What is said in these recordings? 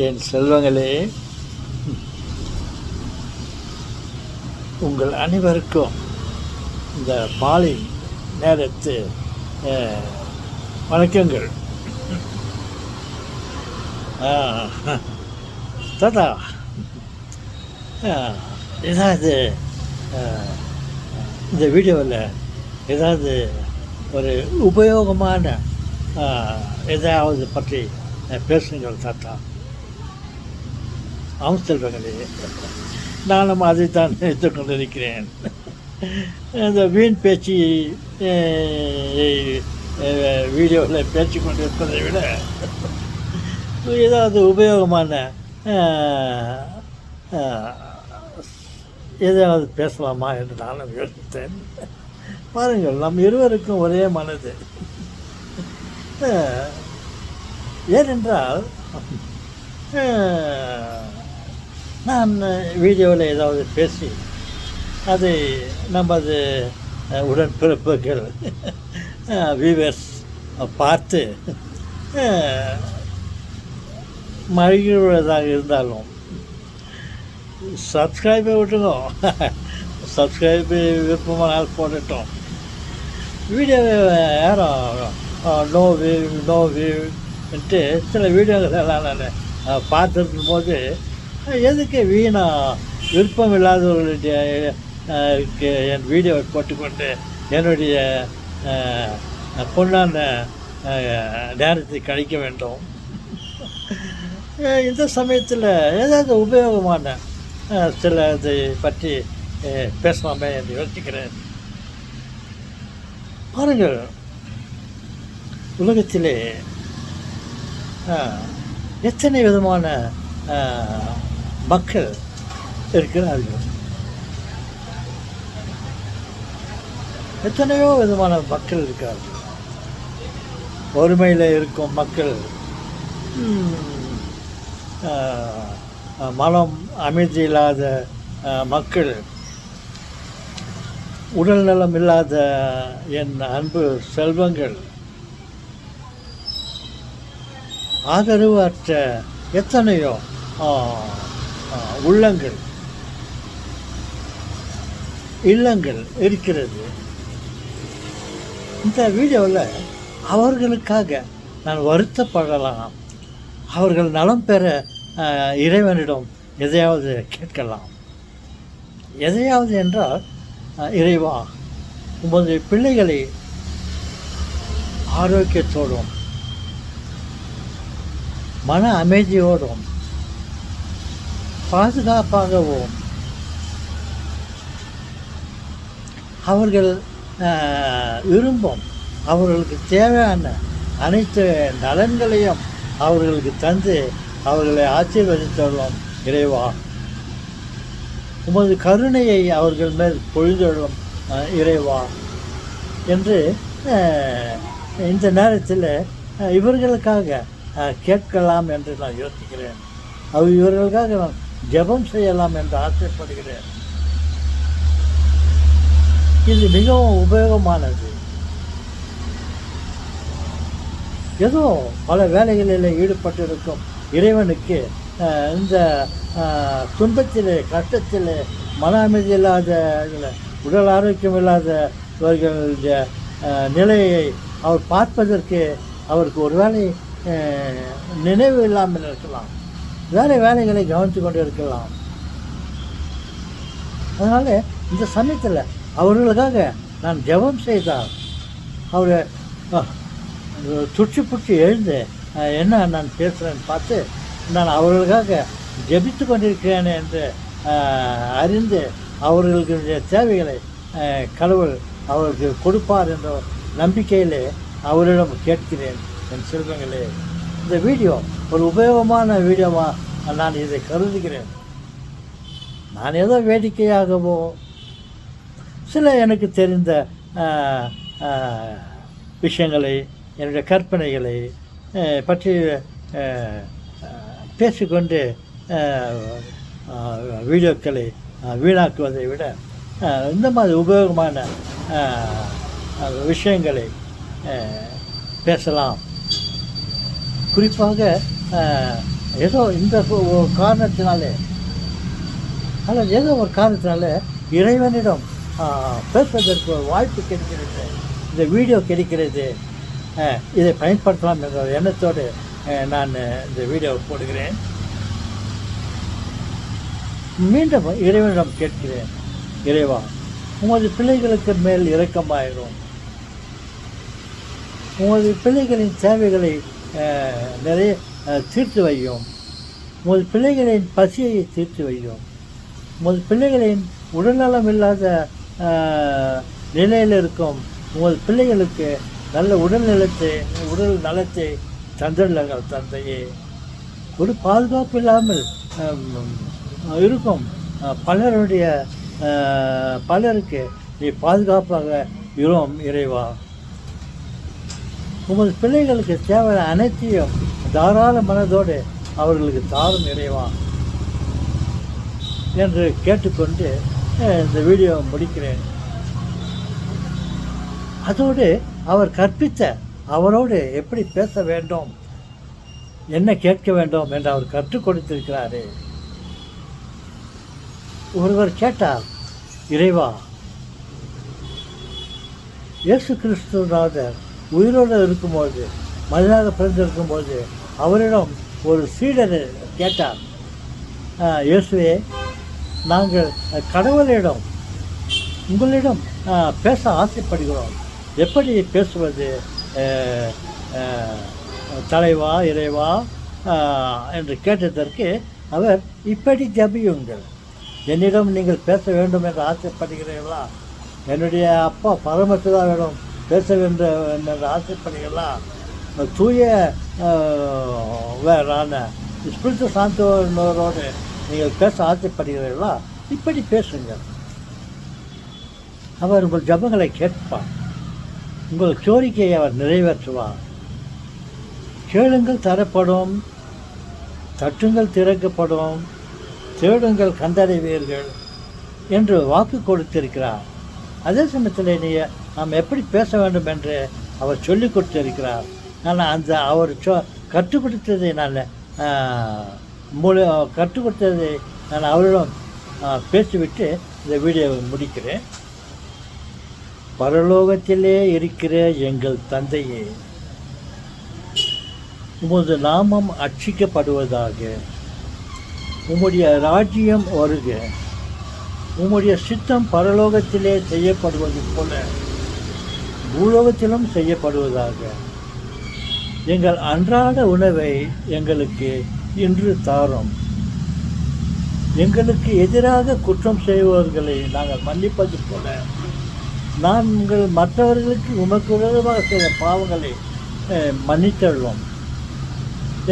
என் செல்வங்களே, உங்கள் அனைவருக்கும் இந்த மாலை நேரத்து வணக்கங்கள். தாத்தா, ஏதாவது இந்த வீடியோவில் ஏதாவது ஒரு உபயோகமான எதாவது பற்றி பேசுங்கள் தாத்தா. ஆம் செல்வங்களே, நானும் அதைத்தான் நினைத்து கொண்டிருக்கிறேன். இந்த வீண் பேச்சு வீடியோவில் பேச்சு கொண்டிருப்பதை விட ஏதாவது உபயோகமான எதாவது பேசலாமா என்று நானும் யோசித்தேன். பாருங்கள், நம் இருவருக்கும் ஒரே மனது. ஏனென்றால் நான் வீடியோவில் ஏதாவது பேசி அதை நமது உடன்பிறப்புகள் வியூவர்ஸ் பார்த்து மகிழ்வதாக இருந்தாலும் சப்ஸ்கிரைபை விட்டுங்க. சப்ஸ்கிரைபு விருப்பமானால் போட்டுட்டோம். வீடியோவை யாரும் நோ வியூன்ட்டு சில வீடியோக்கள் எல்லாம் நான் பார்த்துருக்கும் போது எதுக்கு வீணாக விருப்பம் இல்லாதவர்களுடைய என் வீடியோவை போட்டுக்கொண்டு என்னுடைய பொன்னான நேரத்தை கழிக்க வேண்டும். இந்த சமயத்தில் ஏதாவது உபயோகமான சில இதை பற்றி பேசலாமே என்று யோசிக்கிறேன். பாருங்கள், உலகத்திலே எத்தனை விதமான மக்கள் இருக்கிறார்கள். எத்தனையோ விதமான மக்கள் இருக்கிறார்கள். ஒருமையில் இருக்கும் மக்கள், மனம் அமைதி இல்லாத மக்கள், உடல் நலம் இல்லாத என் அன்பு செல்வங்கள், ஆதரவு அற்ற எத்தனையோ உள்ளங்கள், இல்லங்கள் இருக்கிறது. இந்த வீடியோவில் அவர்களுக்காக நான் வருத்தப்படலாம். அவர்கள் நலம் பெற இறைவனிடம் எதையாவது கேட்கலாம். எதையாவது என்றால், இறைவா, உமது பிள்ளைகளை ஆரோக்கியத்தோடும் மன அமைதியோடும் பாதுகாப்பாகவும் அவர்கள் விரும்பும் அவர்களுக்கு தேவையான அனைத்து நலன்களையும் அவர்களுக்கு தந்து அவர்களை ஆசீர்வதித்தருளும் இறைவா. உமது கருணையை அவர்கள் மேல் பொழிந்தருளும் இறைவா என்று இந்த நேரத்தில் இவர்களுக்காக கேட்கலாம் என்று நான் யோசிக்கிறேன். இவர்களுக்காக நான் ஜெபம் செய்யலாம் என்று ஆசைப்படுகிறேன். இது மிகவும் உபயோகமானது. ஏதோ பல வேலைகளில் ஈடுபட்டிருக்கும் இறைவனுக்கு இந்த துன்பத்தில், கஷ்டத்தில், மன அமைதி இல்லாத, உடல் ஆரோக்கியம் இல்லாதவர்களுடைய நிலையை அவர் பார்ப்பதற்கு அவருக்கு ஒரு வேளை நினைவு இல்லாமல் இருக்கலாம். வேலைகளை கவனித்து கொண்டு இருக்கலாம். அதனால் இந்த சமயத்தில் அவர்களுக்காக நான் ஜெபம் செய்தால் அவரை துடிச்சு எழுந்து என்ன நான் பேசுகிறேன்னு பார்த்து நான் அவர்களுக்காக ஜெபித்து கொண்டிருக்கிறேன் என்று அறிந்து அவர்களுடைய தேவைகளை கடவுள் அவர்களுக்கு கொடுப்பார் என்ற நம்பிக்கையிலே அவரிடம் கேட்கிறேன். என் செல்வங்களே, இந்த வீடியோ ஒரு உபயோகமான வீடியோவாக நான் இதை கருதுகிறேன். நான் ஏதோ வேடிக்கையாகவோ சில எனக்கு தெரிந்த விஷயங்களை, என்னுடைய கற்பனைகளை பற்றி பேசிக்கொண்டு வீடியோக்களை வீணாக்குவதை விட இந்த மாதிரி உபயோகமான விஷயங்களை பேசலாம். குறிப்பாக ஏதோ இந்த காரணத்தினாலே அல்லது ஏதோ ஒரு காரணத்தினால இறைவனிடம் பேசுவதற்கு ஒரு வாய்ப்பு கிடைக்கிறது, இந்த வீடியோ கிடைக்கிறது, இதை பயன்படுத்தலாம் என்ற எண்ணத்தோடு நான் இந்த வீடியோவை போடுகிறேன். மீண்டும் இறைவனிடம் கேட்கிறேன், இறைவா உமது பிள்ளைகளுக்கு மேல் இரக்கமாயிரும், உமது பிள்ளைகளின் தேவைகளை நிறைய தீர்த்து வையும், உமது பிள்ளைகளின் பசியை தீர்த்து வையும், உமது பிள்ளைகளின் உடல்நலம் இல்லாத நிலையில் இருக்கும் உமது பிள்ளைகளுக்கு நல்ல உடல் நலத்தை தந்துள்ளார்கள் தந்தையே. ஒரு பாதுகாப்பு இல்லாமல் இருக்கும் பலருக்கு நீ பாதுகாப்பாக இரும் இறைவா. உமது பிள்ளைகளுக்கு தேவையான அனைத்தையும் தாராள மனதோடு அவர்களுக்கு தாரும் இறைவா என்று கேட்டுக்கொண்டு இந்த வீடியோ முடிக்கிறேன். அதோடு அவர் கற்பித்த அவரோடு எப்படி பேச வேண்டும், என்ன கேட்க வேண்டும் என்று அவர் கற்றுக் கொடுத்திருக்கிறாரே. ஒருவர் கேட்டார், இறைவா இயேசு கிறிஸ்துநாதர் உயிரோடு இருக்கும்போது, மனிதனாக பிறந்திருக்கும்போது அவரிடம் ஒரு சீடர் கேட்டார், இயேசுவே நாங்கள் கடவுளிடம் உங்களிடம் பேச ஆசைப்படுகிறோம், எப்படி பேசுவது தலைவா இறைவா என்று கேட்டதற்கு அவர் இப்படி ஜபியுங்கள், என்னிடம் நீங்கள் பேச வேண்டும் என்று ஆசைப்படுகிறீர்களா, என்னுடைய அப்பா பரமபிதாவிடம் பேச வேண்டும் என்று ஆசைப்படுகிறீர்களா, தூய வேறான ஸ்பிரிட்டு சாந்தோரோடு நீங்கள் பேச ஆசைப்படுகிறீர்களா, இப்படி பேசுங்கள். அவர் உங்கள் ஜபங்களை கேட்பார், உங்கள் கோரிக்கையை அவர் நிறைவேற்றுவார். கேளுங்கள் தரப்படும், தட்டுங்கள் திறக்கப்படும், தேடுங்கள் கண்டடைவீர்கள் என்று வாக்கு கொடுத்திருக்கிறார். அதே சமயத்தில் நாம் எப்படி பேச வேண்டும் என்று அவர் சொல்லிக் கொடுத்திருக்கிறார். நான் அவர் கற்றுக் கொடுத்ததை கற்றுக் கொடுத்ததை நான் அவரிடம் பேசிவிட்டு இந்த வீடியோவை முடிக்கிறேன். பரலோகத்திலே இருக்கிற எங்கள் தந்தையே, உமது நாமம் அர்ச்சிக்கப்படுவதாக, உம்முடைய ராஜ்யம் வருக, உம்முடைய சித்தம் பரலோகத்திலே செய்யப்படுவது போல பூலோகத்திலும் செய்யப்படுவதாக. எங்கள் அன்றாட உணவை எங்களுக்கு இன்று தாரும், எங்களுக்கு எதிராக குற்றம் செய்பவர்களை நாங்கள் மன்னிப்பது போல நாங்கள் மற்றவர்களுக்கு உமக்கு விரோதமாக செய்த பாவங்களை மன்னித்தள்ளோம்.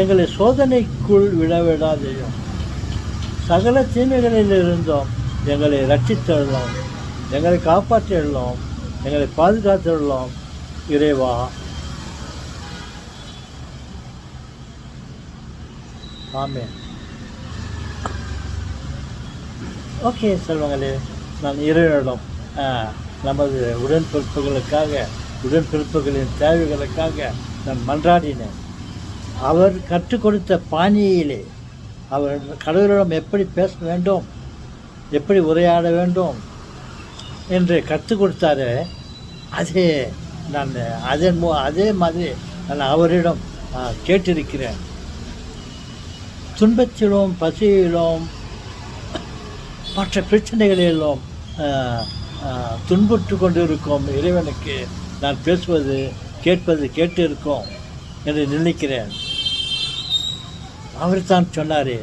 எங்களை சோதனைக்குள் விடவிடாதையும் சகல தீமைகளிலிருந்தோம் எங்களை ரட்சித்தள்ளோம், எங்களை காப்பாற்றியுள்ளோம், எங்களை பாதுகாத்துள்ளோம் இறைவா. ஆமென். ஓகே செல்வங்களே, நான் இறைவனிடம் நமது உடன்பிறப்புகளின் தேவைகளுக்காக நான் மன்றாடினேன். அவர் கற்றுக் கொடுத்த பாணியிலே அவர் கடவுளிடம் எப்படி பேச வேண்டும், எப்படி உரையாட வேண்டும் என்று கற்றுக் கொடுத்தாரு. அதே மாதிரி நான் அவரிடம் கேட்டிருக்கிறேன். துன்பத்திலும் பசியிலும் மற்ற பிரச்சனைகளிலும் துன்புற்று கொண்டு இருக்கும் இறைவனுக்கு நான் பேசுவது கேட்டு இருக்கோம் என்று நினைக்கிறேன். அவர் தான் சொன்னாரே,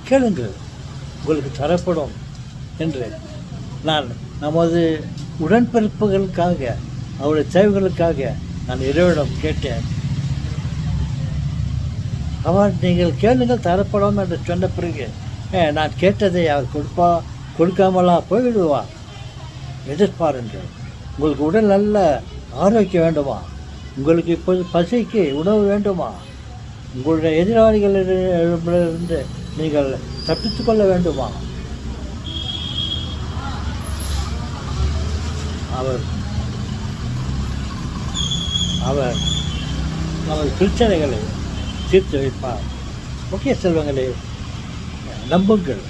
கேளுங்கள் உங்களுக்கு தரப்படும் என்று. நான் நமது உடன்பிறப்புகளுக்காக அவருடைய தேவைகளுக்காக நான் இறைவனிடம் கேட்டேன். அவர் நீங்கள் கேளுங்கள் தரப்படும் என்று சொன்ன பிறகு நான் கேட்டதை அவர் கொடுக்காமலா போய்விடுவார். எதிர்பாருங்கள். உங்களுக்கு உடல் நல்ல ஆரோக்கியம் வேண்டுமா, உங்களுக்கு இப்போது பசிக்கு உணவு வேண்டுமா, உங்களுடைய எதிராளிகளிடமிருந்து நீங்கள் தப்பித்து கொள்ள வேண்டுமா, அவர் நமது பிரச்சனைகளை தீர்த்து வைப்பார். ஓகே செல்வங்களே, நம்புங்கள்,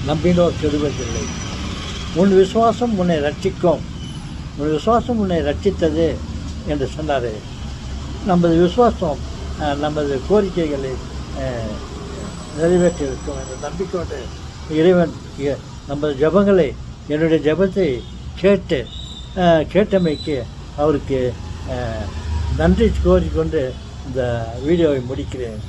நம்பினோர் கெடுவதில்லை. உன் விசுவாசம் உன்னை ரட்சிக்கும், உன் விசுவாசம் உன்னை ரட்சித்தது என்று சொன்னார். நமது விசுவாசம் நமது கோரிக்கைகளை நிறைவேற்றியிருக்கும் என்ற நம்பிக்கையோடு இறைவன் நமது ஜபங்களை, என்னுடைய ஜபத்தை கேட்டமைக்கு அவருக்கு நன்றி கோரிக்கொண்டு இந்த வீடியோவை முடிக்கிறேன்.